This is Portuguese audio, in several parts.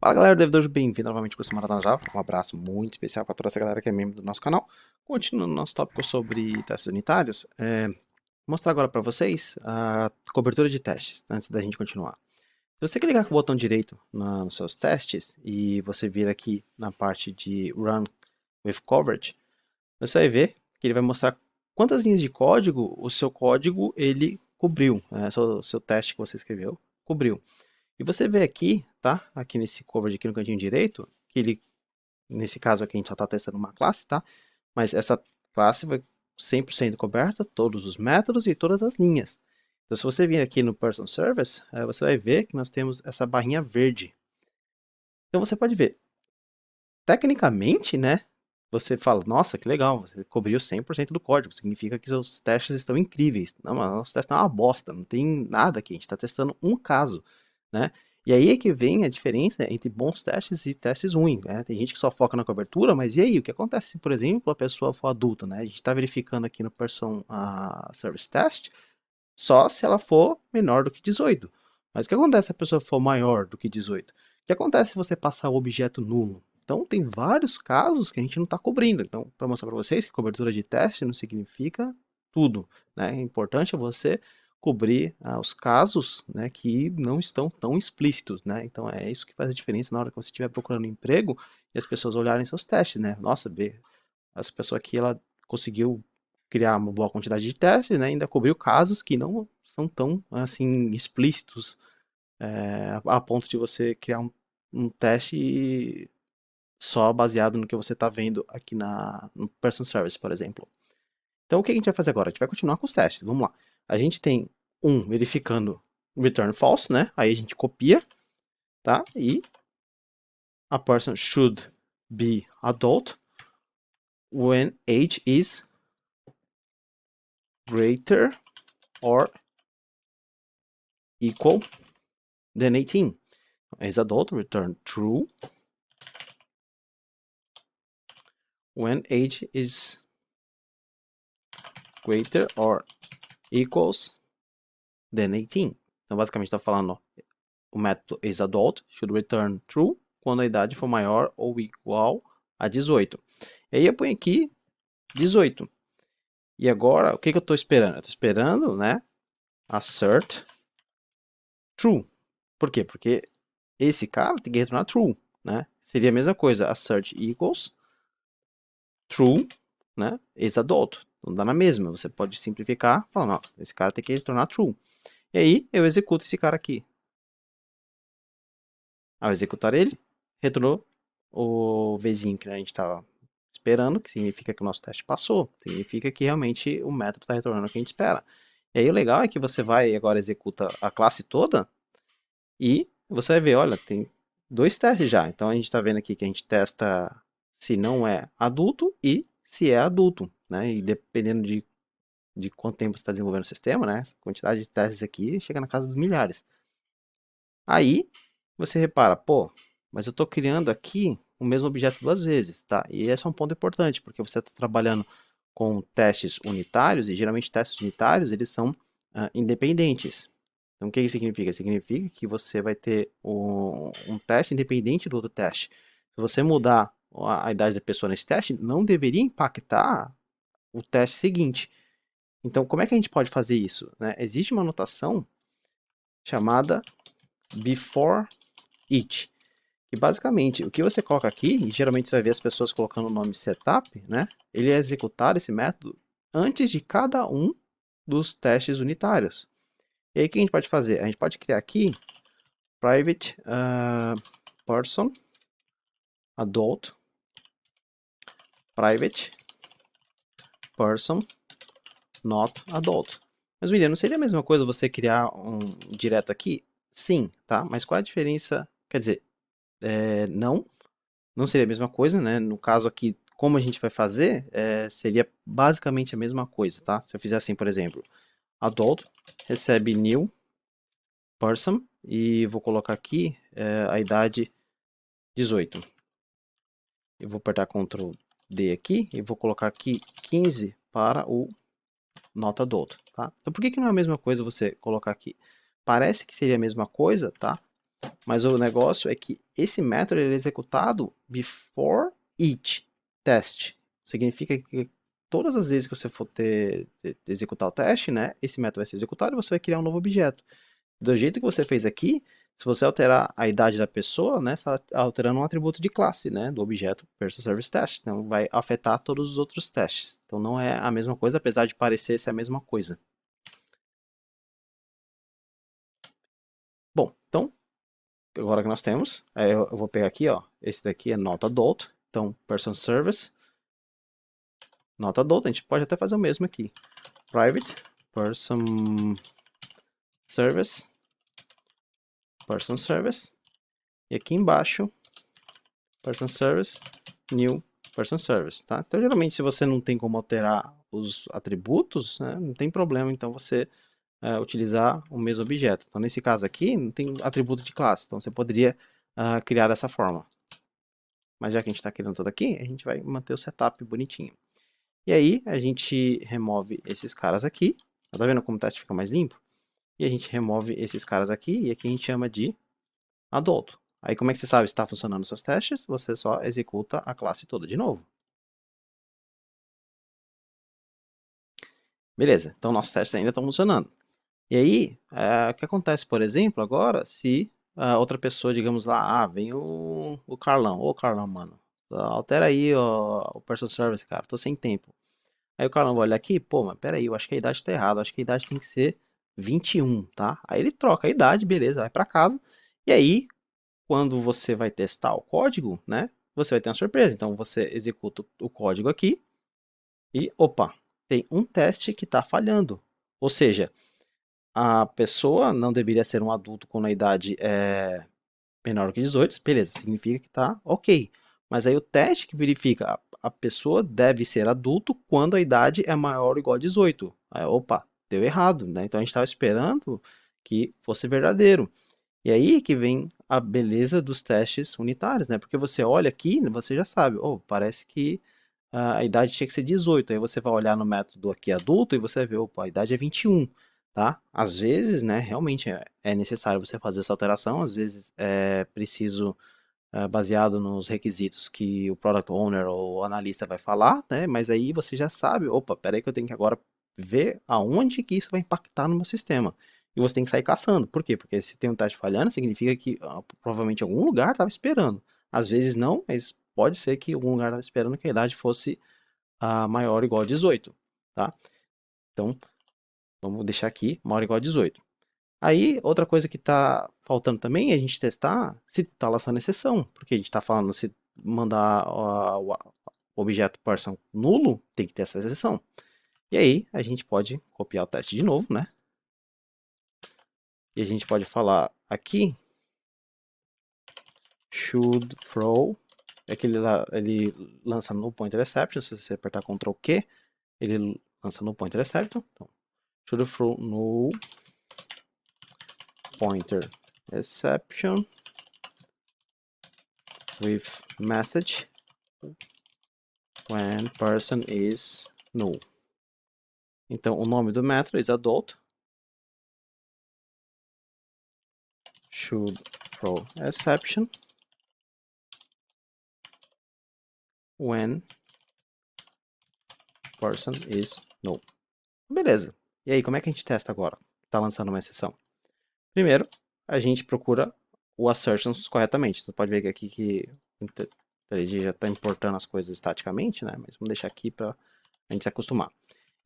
Fala galera, devedores, bem-vindo novamente ao curso Maratona Java. Um abraço muito especial para toda essa galera que é membro do nosso canal. Continuando nosso tópico sobre testes unitários, vou mostrar agora para vocês a cobertura de testes, antes da gente continuar. Se você clicar com o botão direito nos seus testes e você vir aqui na parte de Run with Coverage, você vai ver que ele vai mostrar quantas linhas de código o seu código ele cobriu, seu teste que você escreveu cobriu. E você vê aqui, tá? Aqui nesse coverage aqui no cantinho direito, que ele, nesse caso aqui a gente só está testando uma classe, tá? Mas essa classe vai 100% coberta, todos os métodos e todas as linhas. Então se você vir aqui no Person Service, você vai ver que nós temos essa barrinha verde. Então você pode ver, tecnicamente, né? Você fala, nossa, que legal, você cobriu 100% do código, significa que seus testes estão incríveis. Não, mas nosso teste é uma bosta, não tem nada aqui, a gente está testando um caso, né? E aí é que vem a diferença entre bons testes e testes ruins, né? Tem gente que só foca na cobertura, mas e aí, o que acontece se, por exemplo, a pessoa for adulta, né? A gente está verificando aqui no Person Service Test, só se ela for menor do que 18. Mas o que acontece se a pessoa for maior do que 18? O que acontece se você passar o objeto nulo? Então, tem vários casos que a gente não está cobrindo. Então, para mostrar para vocês que cobertura de teste não significa tudo, né? É importante você cobrir os casos, né, que não estão tão explícitos, né? Então, é isso que faz a diferença na hora que você estiver procurando emprego e as pessoas olharem seus testes, né? Nossa, essa pessoa aqui, ela conseguiu criar uma boa quantidade de testes, né? Ainda cobriu casos que não são tão, assim, explícitos, a ponto de você criar um teste só baseado no que você está vendo aqui no Person Service, por exemplo. Então, o que a gente vai fazer agora? A gente vai continuar com os testes. Vamos lá. A gente tem verificando return false, né? Aí a gente copia, tá? E a person should be adult when age is greater or equal than 18. Is adult, return true when age is greater or equals than 18. Então, basicamente, está falando, ó, o método isAdult should return true quando a idade for maior ou igual a 18. E aí eu ponho aqui 18. E agora, o que eu estou esperando? Eu estou esperando, né, assert true. Por quê? Porque esse cara tem que retornar true, né? Seria a mesma coisa, assert equals true, né, isAdult. Não dá na mesma, você pode simplificar, falando, ó, esse cara tem que retornar true. E aí eu executo esse cara aqui. Ao executar ele, retornou o vizinho que a gente estava esperando, que significa que o nosso teste passou. Significa que realmente o método está retornando o que a gente espera. E aí o legal é que você vai agora executa a classe toda e você vai ver, olha, tem 2 testes já. Então a gente está vendo aqui que a gente testa se não é adulto e se é adulto, né? E dependendo de quanto tempo você está desenvolvendo o sistema, né? A quantidade de testes aqui chega na casa dos milhares. Aí você repara, pô, mas eu estou criando aqui o mesmo objeto 2 vezes, tá? E esse é um ponto importante, porque você está trabalhando com testes unitários, e geralmente testes unitários, eles são independentes. Então, o que isso significa? Significa que você vai ter um teste independente do outro teste. Se você mudar a idade da pessoa nesse teste, não deveria impactar o teste seguinte. Então, como é que a gente pode fazer isso, né? Existe uma notação chamada before each. E basicamente, o que você coloca aqui, e geralmente você vai ver as pessoas colocando o nome setup, né? Ele é executar esse método antes de cada um dos testes unitários. E aí o que a gente pode fazer? A gente pode criar aqui private person adult private person not adult. Mas William, não seria a mesma coisa você criar um direto aqui? Sim, tá? Mas qual a diferença? Quer dizer, não seria a mesma coisa, né? No caso aqui, como a gente vai fazer, seria basicamente a mesma coisa, tá? Se eu fizer assim, por exemplo, adult recebe new person e vou colocar aqui a idade 18. Eu vou apertar Ctrl D aqui e vou colocar aqui 15 para o not adult, tá? Então por que não é a mesma coisa você colocar aqui? Parece que seria a mesma coisa, tá? Mas o negócio é que esse método ele é executado before each test. Significa que todas as vezes que você for executar o teste, né, esse método vai ser executado e você vai criar um novo objeto. Do jeito que você fez aqui, se você alterar a idade da pessoa, né, você está alterando um atributo de classe, né, do objeto PersoServiceTest. Então vai afetar todos os outros testes. Então não é a mesma coisa, apesar de parecer ser a mesma coisa. Bom, então agora que nós temos, eu vou pegar aqui, ó, esse daqui é not adult, então person service, not adult, a gente pode até fazer o mesmo aqui, private person service, e aqui embaixo, person service, new person service, tá? Então geralmente se você não tem como alterar os atributos, né, não tem problema, então você utilizar o mesmo objeto. Então nesse caso aqui, não tem atributo de classe, então você poderia criar dessa forma. Mas já que a gente está criando tudo aqui, a gente vai manter o setup bonitinho. E aí, a gente remove esses caras aqui. Tá vendo como o teste fica mais limpo? E a gente remove esses caras aqui, e aqui a gente chama de adulto. Aí como é que você sabe se está funcionando os seus testes? Você só executa a classe toda de novo. Beleza, então nossos testes ainda estão funcionando. E aí, o que acontece, por exemplo, agora, se outra pessoa, digamos lá, vem o Carlão. Ô Carlão, mano, altera aí o Person Service, cara, tô sem tempo. Aí o Carlão vai olhar aqui, pô, mas peraí, eu acho que a idade tá errada, eu acho que a idade tem que ser 21, tá? Aí ele troca a idade, beleza, vai pra casa. E aí, quando você vai testar o código, né, você vai ter uma surpresa. Então você executa o código aqui e, opa, tem um teste que tá falhando. Ou seja, a pessoa não deveria ser um adulto quando a idade é menor que 18, beleza, significa que tá ok. Mas aí o teste que verifica a pessoa deve ser adulto quando a idade é maior ou igual a 18. Aí, opa, deu errado, né? Então a gente estava esperando que fosse verdadeiro. E aí que vem a beleza dos testes unitários, né? Porque você olha aqui, você já sabe, oh, parece que a idade tinha que ser 18. Aí você vai olhar no método aqui adulto e você vai ver, opa, a idade é 21, tá? Às vezes, né, realmente é necessário você fazer essa alteração, às vezes é preciso, baseado nos requisitos que o Product Owner ou o analista vai falar, né? Mas aí você já sabe, opa, peraí que eu tenho que agora ver aonde que isso vai impactar no meu sistema. E você tem que sair caçando. Por quê? Porque se tem um teste falhando, significa que provavelmente algum lugar estava esperando. Às vezes não, mas pode ser que algum lugar estava esperando que a idade fosse maior ou igual a 18, tá? Então, vamos deixar aqui maior ou igual a 18. Aí, outra coisa que está faltando também é a gente testar se está lançando exceção, porque a gente está falando se mandar o objeto person nulo, tem que ter essa exceção. E aí, a gente pode copiar o teste de novo, né? E a gente pode falar aqui, should throw, é que ele lança no pointer exception, se você apertar Ctrl Q, ele lança no pointer exception. Então, should throw no pointer exception with message when person is null. Então, o nome do método é adult should throw exception when person is null. Beleza. E aí, como é que a gente testa agora? Está lançando uma exceção. Primeiro, a gente procura o assertions corretamente. Você pode ver aqui que o IntelliJ já está importando as coisas estaticamente, né? Mas vamos deixar aqui para a gente se acostumar.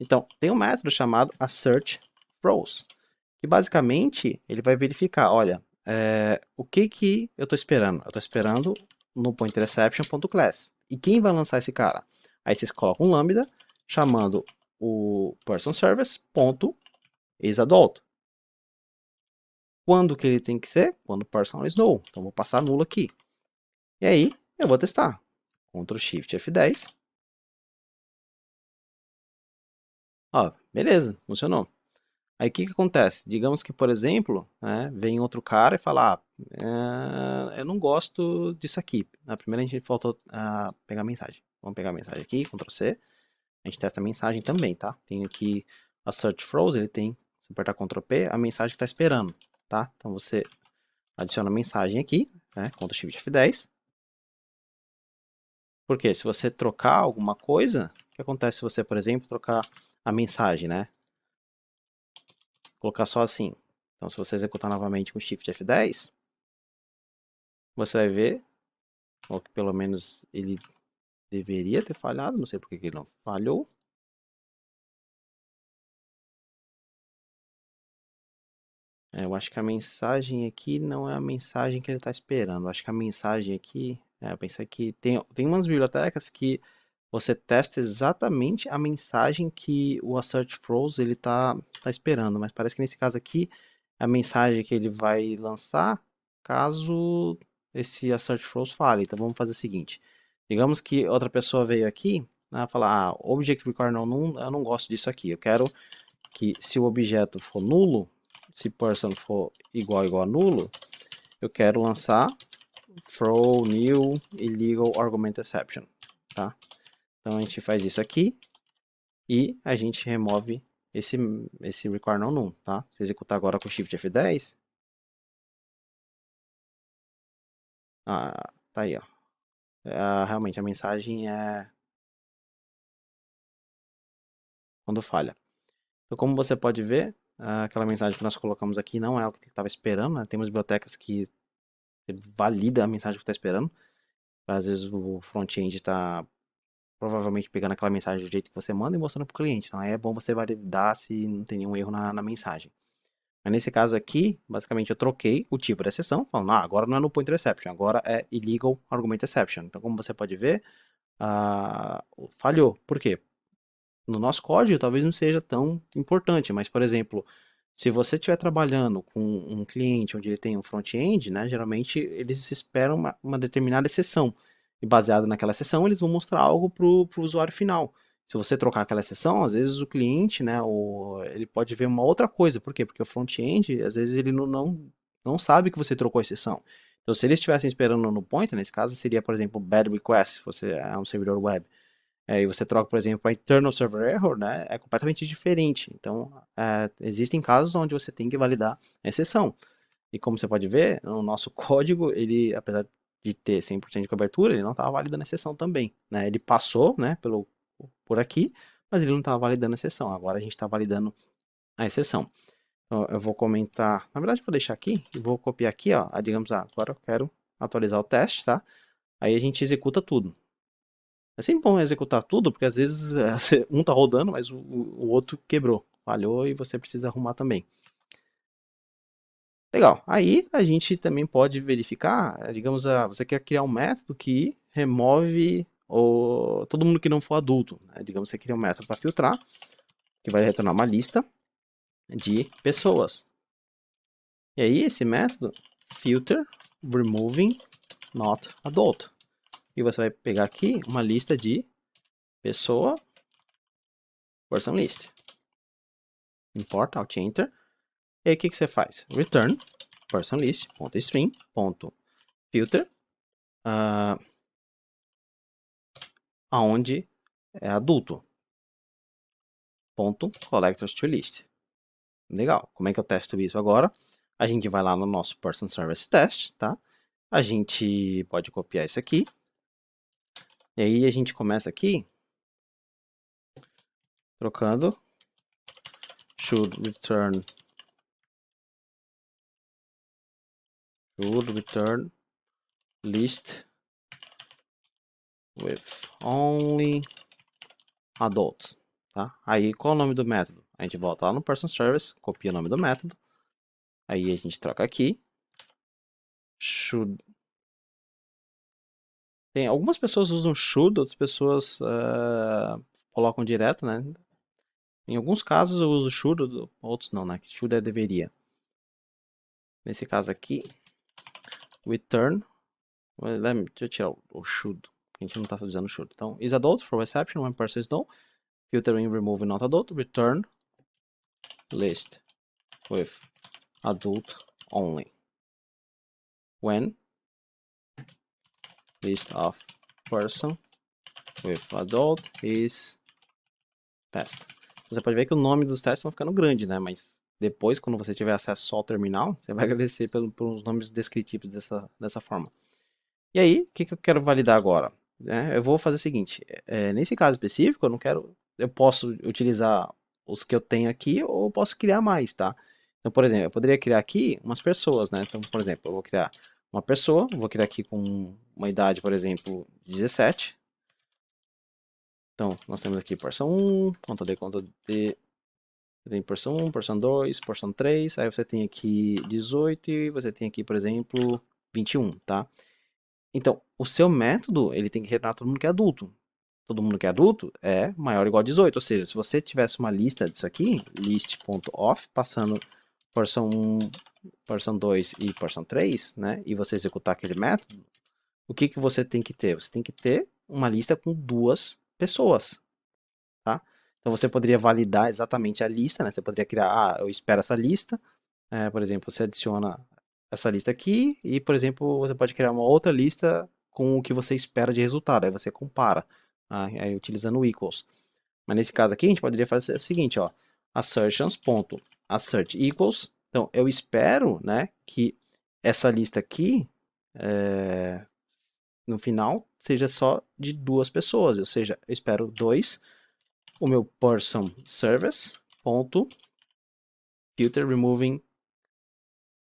Então, tem um método chamado assertThrows, que basicamente ele vai verificar, olha, o que eu estou esperando? Eu estou esperando no pointerException.class. E quem vai lançar esse cara? Aí vocês colocam um lambda chamando o personService.isAdult. Quando que ele tem que ser? Quando o person is null. Então vou passar nulo aqui. E aí eu vou testar. Ctrl Shift F10. Ó, beleza, funcionou. Aí o que acontece? Digamos que, por exemplo, né, vem outro cara e fala, eu não gosto disso aqui. Na primeira a gente faltou pegar a mensagem. Vamos pegar a mensagem aqui, Ctrl C. A gente testa a mensagem também, tá? Tem aqui a search froze, ele tem, se apertar Ctrl P, a mensagem que está esperando, tá? Então você adiciona a mensagem aqui, né? Ctrl Shift F10. Porque se você trocar alguma coisa, o que acontece se você, por exemplo, trocar a mensagem, né? Colocar só assim. Então, se você executar novamente com Shift F10, você vai ver, ou que pelo menos ele deveria ter falhado, não sei porque que ele não falhou. Eu acho que a mensagem aqui não é a mensagem que ele está esperando. Eu acho que a mensagem aqui, eu pensei que tem umas bibliotecas que você testa exatamente a mensagem que o Assert Throws ele tá esperando, mas parece que nesse caso aqui a mensagem que ele vai lançar caso esse Assert Throws fale. Então vamos fazer o seguinte: digamos que outra pessoa veio aqui, né, falar, Object Require None, eu não gosto disso aqui. Eu quero que se o objeto for nulo, se person for igual a nulo, eu quero lançar throw new illegal argument exception, tá? Então a gente faz isso aqui e a gente remove esse require none, tá? Se executar agora com Shift F10, tá aí, ó. Realmente a mensagem é quando falha. Então, como você pode ver, aquela mensagem que nós colocamos aqui não é o que ele estava esperando, né? Temos bibliotecas que valida a mensagem que está esperando. Às vezes o front-end está provavelmente pegando aquela mensagem do jeito que você manda e mostrando para o cliente. Então aí é bom você validar se não tem nenhum erro na mensagem. Mas nesse caso aqui, basicamente eu troquei o tipo de exceção, falando, agora não é no pointer exception, agora é illegal argument exception. Então como você pode ver, falhou. Por quê? No nosso código talvez não seja tão importante, mas por exemplo, se você estiver trabalhando com um cliente onde ele tem um front-end, né, geralmente eles esperam uma determinada exceção. E baseado naquela exceção, eles vão mostrar algo para o usuário final. Se você trocar aquela exceção, às vezes o cliente, né, ele pode ver uma outra coisa. Por quê? Porque o front-end, às vezes ele não sabe que você trocou a exceção. Então, se eles estivessem esperando no pointer, nesse caso, seria, por exemplo, bad request, se você é um servidor web. E você troca, por exemplo, para internal server error, né, é completamente diferente. Então, existem casos onde você tem que validar a exceção. E como você pode ver, no nosso código, ele, apesar de ter 100% de cobertura, ele não estava validando a exceção também. Né? Ele passou, né, por aqui, mas ele não estava validando a exceção. Agora a gente está validando a exceção. Então, eu vou comentar, na verdade, eu vou deixar aqui e vou copiar aqui, ó. Digamos, agora eu quero atualizar o teste, tá? Aí a gente executa tudo. É sempre bom executar tudo, porque às vezes um tá rodando, mas o outro quebrou, falhou e você precisa arrumar também. Legal. Aí a gente também pode verificar, digamos, você quer criar um método que remove todo mundo que não for adulto. Né? Digamos, você cria um método para filtrar, que vai retornar uma lista de pessoas. E aí esse método, filter removing not adult. E você vai pegar aqui uma lista de pessoa, person list. Import, alt enter. E aí o que você faz? Return person list.string.filter aonde é adulto. Collectors to list. Legal. Como é que eu testo isso agora? A gente vai lá no nosso person service test, tá? A gente pode copiar isso aqui. E aí a gente começa aqui trocando should return list with only adults, tá? Aí qual é o nome do método? A gente volta lá no person service, copia o nome do método. Aí a gente troca aqui. Should. Tem algumas pessoas usam should, outras pessoas colocam direto, né? Em alguns casos eu uso should, outros não, né? Should é deveria. Nesse caso aqui, return. Deixa eu tirar o should, a gente não está usando should. Então, is adult for exception when person is no. Filtering remove not adult. Return list with adult only. When list of person with adult is passed. você pode ver que o nome dos testes estão ficando grande, né? Mas depois, quando você tiver acesso só ao terminal, você vai agradecer pelos nomes descritivos dessa forma. E aí, o que eu quero validar agora? Eu vou fazer o seguinte, nesse caso específico, eu posso utilizar os que eu tenho aqui ou eu posso criar mais, tá? Então, por exemplo, eu poderia criar aqui umas pessoas, né? Então, por exemplo, eu vou criar uma pessoa, vou criar aqui com uma idade, por exemplo, 17. Então, nós temos aqui porção 1, conta D, tem porção 1, porção 2, porção 3, aí você tem aqui 18 e você tem aqui, por exemplo, 21, tá? Então, o seu método, ele tem que retornar todo mundo que é adulto. Todo mundo que é adulto é maior ou igual a 18, ou seja, se você tivesse uma lista disso aqui, list.off, passando porção 1, porção 2 e porção 3, né, e você executar aquele método, o que que você tem que ter? Você tem que ter uma lista com duas pessoas, tá? Então você poderia validar exatamente a lista, né? Você poderia criar, eu espero essa lista, por exemplo, você adiciona essa lista aqui e, por exemplo, você pode criar uma outra lista com o que você espera de resultado, aí você compara, aí utilizando o equals. Mas nesse caso aqui, a gente poderia fazer o seguinte, ó, assertions.assert equals, então eu espero, né, que essa lista aqui, no final, seja só de duas pessoas, ou seja, eu espero dois, o meu person service ponto filter removing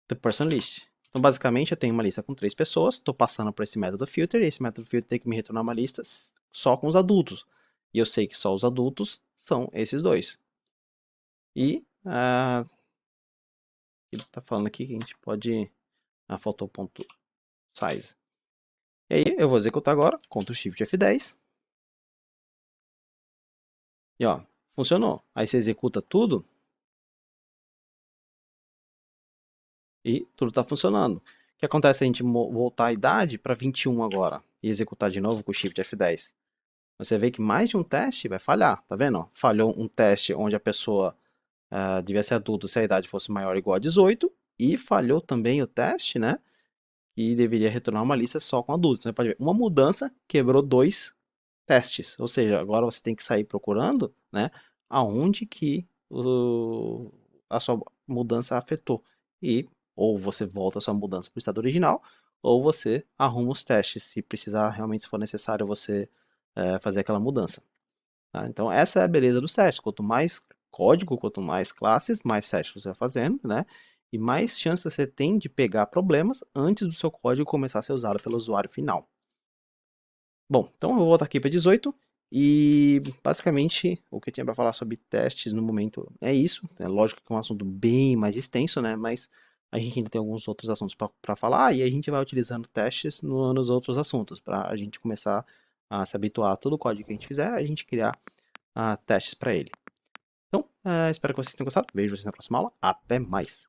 the person list. Então, basicamente, eu tenho uma lista com 3 pessoas, estou passando por esse método filter, e esse método filter tem que me retornar uma lista só com os adultos. E eu sei que só os adultos são esses dois. E ele está falando aqui que a gente pode... faltou o ponto size. E aí, eu vou executar agora, Ctrl Shift F10. E ó, funcionou. Aí você executa tudo e tudo está funcionando. O que acontece se a gente voltar a idade para 21 agora e executar de novo com o Shift F10? Você vê que mais de um teste vai falhar, tá vendo? Falhou um teste onde a pessoa devia ser adulta se a idade fosse maior ou igual a 18 e falhou também o teste, né? Que deveria retornar uma lista só com adultos. Você pode ver, uma mudança quebrou 2 testes, ou seja, agora você tem que sair procurando, né? Aonde que a sua mudança afetou. E ou você volta a sua mudança para o estado original, ou você arruma os testes, se precisar, realmente, se for necessário, você fazer aquela mudança. Tá? Então, essa é a beleza dos testes. Quanto mais código, quanto mais classes, mais testes você vai fazendo, né? E mais chance você tem de pegar problemas antes do seu código começar a ser usado pelo usuário final. Bom, então eu vou voltar aqui para 18 e basicamente o que eu tinha para falar sobre testes no momento é isso. É lógico que é um assunto bem mais extenso, né? Mas a gente ainda tem alguns outros assuntos para falar e a gente vai utilizando testes nos outros assuntos para a gente começar a se habituar a todo o código que a gente fizer, a gente criar testes para ele. Então, espero que vocês tenham gostado. Vejo vocês na próxima aula. Até mais!